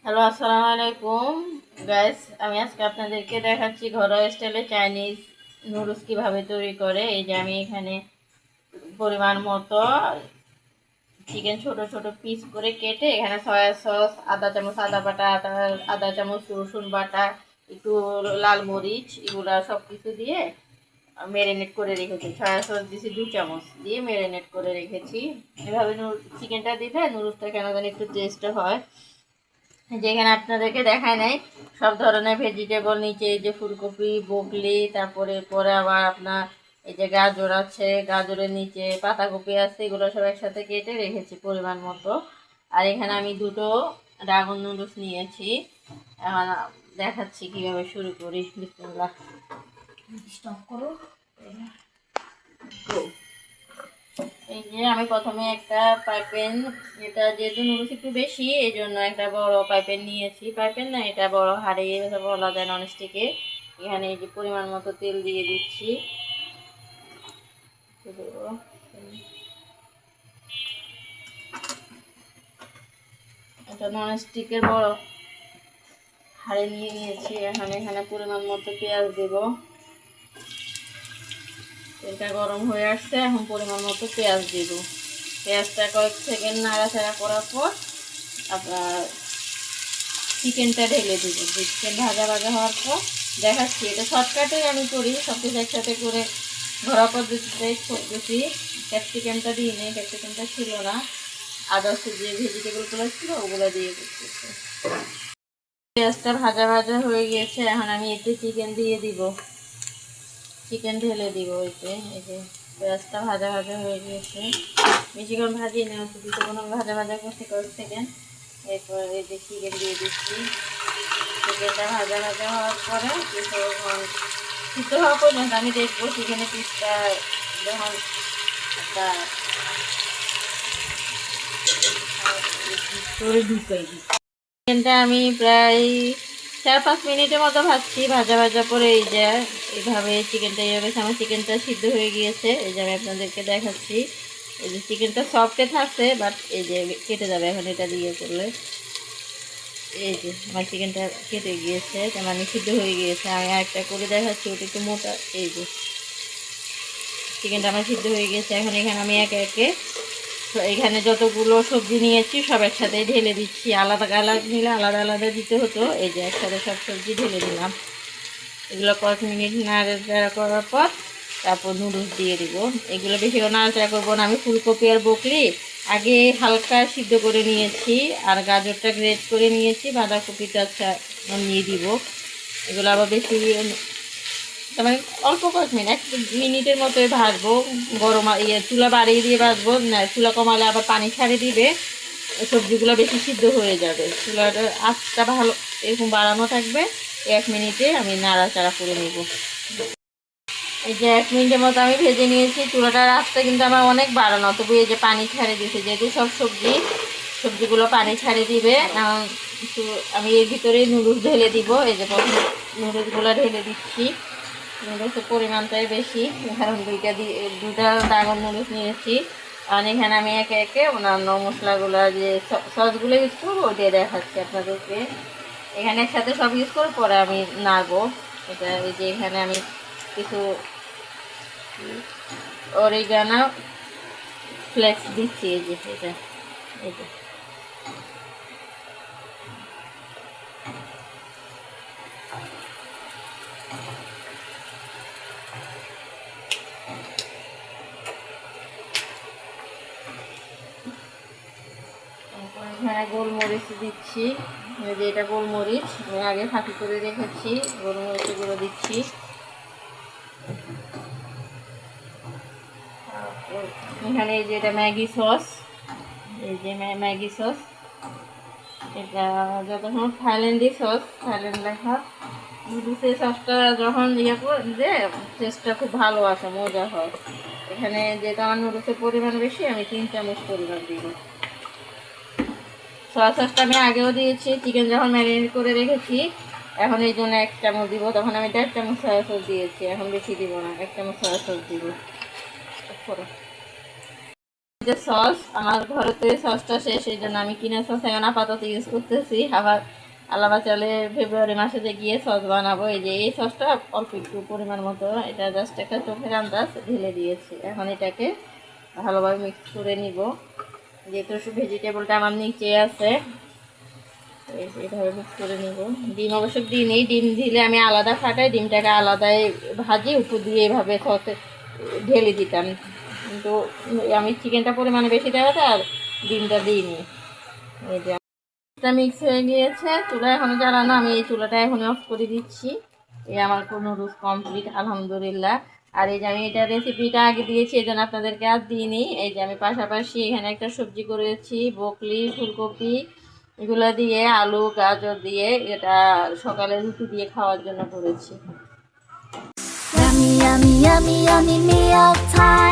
Hello, আসসালামু আলাইকুম guys. আমি আজকে আপনাদেরকে দেখাচ্ছি ঘরোয়া স্টাইলে চাইনিজ নুডলস কিভাবে তৈরি করে। এই যে আমি এখানে পরিমাণ মতো চিকেন ছোট ছোট পিস করে কেটে এখানে সয়া সস, আদা চামচ আদা বাটা, আদা চামচ রসুন বাটা, একটু লাল মরিচ, এগুলা সব কিছু দিয়ে ম্যারিনেট করে রেখেছি। সয়া সস দিয়েছি 2 চামচ দিয়ে ম্যারিনেট করে রেখেছি। এভাবে চিকেনটা দিলে নুডলসটা কেন জানি একটু টেস্ট হয়। যেখানে আপনাদেরকে দেখায় নাই সব ধরনের ভেজিটেবল, নিচে এই যে ফুলকপি, বকলি, তারপরে পরে আবার আপনার এই যে গাজর আছে, গাজরের নিচে পাতাকপি আছে, এগুলো সব একসাথে কেটে রেখেছি পরিমাণ মতো। আর এখানে আমি 2টো ড্রাগন নুডলস নিয়েছি। এখন দেখাচ্ছি কিভাবে শুরু করি। বিসমিল্লাহ। স্টপ করো। এই যে আমি প্রথমে একটা পাইপেন, এটা যেহেতু নুডলস একটু বেশি এই জন্য একটা বড় পাইপেন নিয়েছি। পাইপেন না, এটা বড় হাঁড়ি বলা যায়, ননস্টিকের। এখানে এই যে পরিমাণ মতো তেল দিয়ে দিচ্ছি। এটা ননস্টিকের বড় হাঁড়ি নিয়ে নিয়েছি। এখন এখানে পরিমাণ মতো পেঁয়াজ দেব। তেলটা গরম হয়ে আসছে, এখন পরিমাণ মতো পেঁয়াজ দেব। পেঁয়াজটা কয়েক সেকেন্ড নাড়াচাড়া করার পর আপনার চিকেনটা ঢেলে দেব। চিকেন ভাজা ভাজা হওয়ার পর দেখাচ্ছি, এটা শর্টকাটে আমি করি, সব কিছু একসাথে করে ঘরোয়া পদ্ধতিতে করতেছি। ক্যাপসিকামটা দিই নেই, ক্যাপসিকামটা ছিল না, আদার্স যে ভেজিটেবলগুলো ছিল ওগুলো দিয়ে করতেছি। পেঁয়াজটা ভাজা ভাজা হয়ে গিয়েছে, এখন আমি এতে চিকেন দিয়ে দিব, চিকেন ঢেলে দিব। এতে এই যে পেঁয়াজটা ভাজা ভাজা হয়ে গিয়েছে, বেশিক্ষণ ভাজিয়ে নেওয়া উচিত, কোনো ভাজা ভাজা করতে কয়েক সেকেন্ড। এরপর এই যে চিকেন দিয়ে দিচ্ছি। চিকেনটা ভাজা ভাজা হওয়ার পরে কিছুক্ষণ সিদ্ধ হওয়া পর্যন্ত আমি দেখবো চিকেনের পিসটা যখন একটা চিকেনটা আমি প্রায় 4-5 মিনিটের মতো ভাজছি, ভাজা ভাজা করে এই যে এইভাবে চিকেনটা এইভাবে আমার চিকেনটা সিদ্ধ হয়ে গিয়েছে। এই যে আমি আপনাদেরকে দেখাচ্ছি, এই যে চিকেনটা সফটে থাকছে, বাট এই যে কেটে যাবে এখন এটা দিয়ে করলে। এই যে আমার চিকেনটা কেটে গিয়েছে, তার মানে সিদ্ধ হয়ে গিয়েছে। আমি আরেকটা করে দেখাচ্ছি, ওটা একটু মোটা। এই যে চিকেনটা আমার সিদ্ধ হয়ে গিয়েছে। এখন এখানে আমি একে একে এখানে যতগুলো সবজি নিয়েছি সব একসাথে ঢেলে দিচ্ছি। আলাদা আলাদা নিলে আলাদা আলাদা দিতে হতো। এই যে একসাথে সব সবজি ঢেলে দিলাম। এগুলো কয়েক মিনিট নাড়াচাড়া করার পর তারপর নুডলস দিয়ে দিব। এগুলো বেশি নাড়াচাড়া করবো না। আমি ফুলকপি আর বকরি আগে হালকা সিদ্ধ করে নিয়েছি, আর গাজরটা গ্রেট করে নিয়েছি, বাঁধাকপিটা নিয়ে দিব। এগুলো আবার বেশি তার মানে অল্প কয়েক মিনিট, 1 মিনিটের মতোই ভাজবো। গরম চুলা বাড়িয়ে দিয়ে ভাজবো না, চুলা কমালে আবার পানি ছাড়ে দিবে, সবজিগুলো বেশি সিদ্ধ হয়ে যাবে। চুলাটা আঁচটা ভালো এরকম বাড়ানো থাকবে। 1 মিনিটে আমি নাড়াচাড়া করে নেব। এই যে 1 মিনিটের মতো আমি ভেজে নিয়েছি। চুলাটার আঁচটা কিন্তু আমার অনেক বাড়ানো, তবু এই যে পানি ছাড়ে দিয়েছে, যেহেতু সব সবজিগুলো পানি ছাড়ে দিবে। আমি এর ভিতরে নুডলস ঢেলে দিব। এই যে প্রথমে নুডলসগুলো ঢেলে দিচ্ছি। নুডলসের পরিমাণটাই বেশি, কারণ দুইটা ড্রাগন নুডলস নিয়েছি। আর এখানে আমি একে একে অন্যান্য মশলাগুলো যে সসগুলো ইউজ করবো ওটা দেখাচ্ছি আপনাদেরকে। এখানে একসাথে সব ইউজ করে পরে আমি নাড়বো এটা। এই যে এখানে আমি কিছু অরিগানো ফ্লেক্স দিচ্ছি। এই যে এটা, এই যে এখানে গোলমরিচ দিচ্ছি। এই যে এটা গোলমরিচ আমি আগে ফাঁকি করে রেখেছি, গোলমরিচ গুলো দিচ্ছি। এখানে এই যে এটা ম্যাগি সস, এই যে ম্যাগি সস, এটা যতক্ষণ থাইল্যান্ডি সস, থাইল্যান্ড লেখা। নুডলসের সসটা যখন করে টেস্টটা খুব ভালো আসে, মজা হয়। এখানে যেহেতু আমার নুডলসের পরিমাণ বেশি, আমি 3 চামচ পরিমাণ দিব। সয়া সসটা আমি আগেও দিয়েছি, চিকেন যখন ম্যারিনেট করে রেখেছি। এখন এই জন্য 1 চামচ দিব, তখন আমি 1.5 চামচ সয়া সস দিয়েছি, এখন বেশি দিব না, 1 চামচ সয়া সস দিব। যে সস, আমার ঘরে তো এই সসটা শেষ, এই জন্য আমি কিনা সস এখন আপাতত ইউজ করতেছি। আবার আল্লাহ বাঁচালে ফেব্রুয়ারি মাসেতে গিয়ে সস বানাবো। এই যে এই সসটা অল্প একটু পরিমাণ মতো, এটা জাস্ট একটা চোখের আন্দাজ ঢেলে দিয়েছি। এখন এটাকে ভালোভাবে মিক্স করে নিব। যেহেতু ভেজিটেবলটা আমার নিচে আছে, এইভাবে মিক্স করে নিব। ডিম অবশ্য দিই, ডিম দিলে আমি আলাদা ফাটাই, ডিমটাকে আলাদাই ভাজি উপর দিয়ে এভাবে সসে ঢেলে দিতাম, কিন্তু আমি চিকেনটা পরিমাণে বেশি দেওয়াতে আর ডিমটা দিইনি। এই যে মিক্স হয়ে গিয়েছে, চুলা এখনো জ্বালানো, আমি এই চুলাটা এখন অফ করে দিচ্ছি। এই আমার নুডলস কমপ্লিট আলহামদুলিল্লাহ। আর এই যে আমি এটা রেসিপিটা আগে দিয়েছি, এই জন্য আপনাদেরকে আর দিইনি। এই যে আমি পাশাপাশি এখানে একটা সবজি করেছি, বকলি, ফুলকপি, এগুলো দিয়ে, আলু গাজর দিয়ে, এটা সকালে রুটি দিয়ে খাওয়ার জন্য করেছি। Yummy, yummy, yummy, yummy meal time.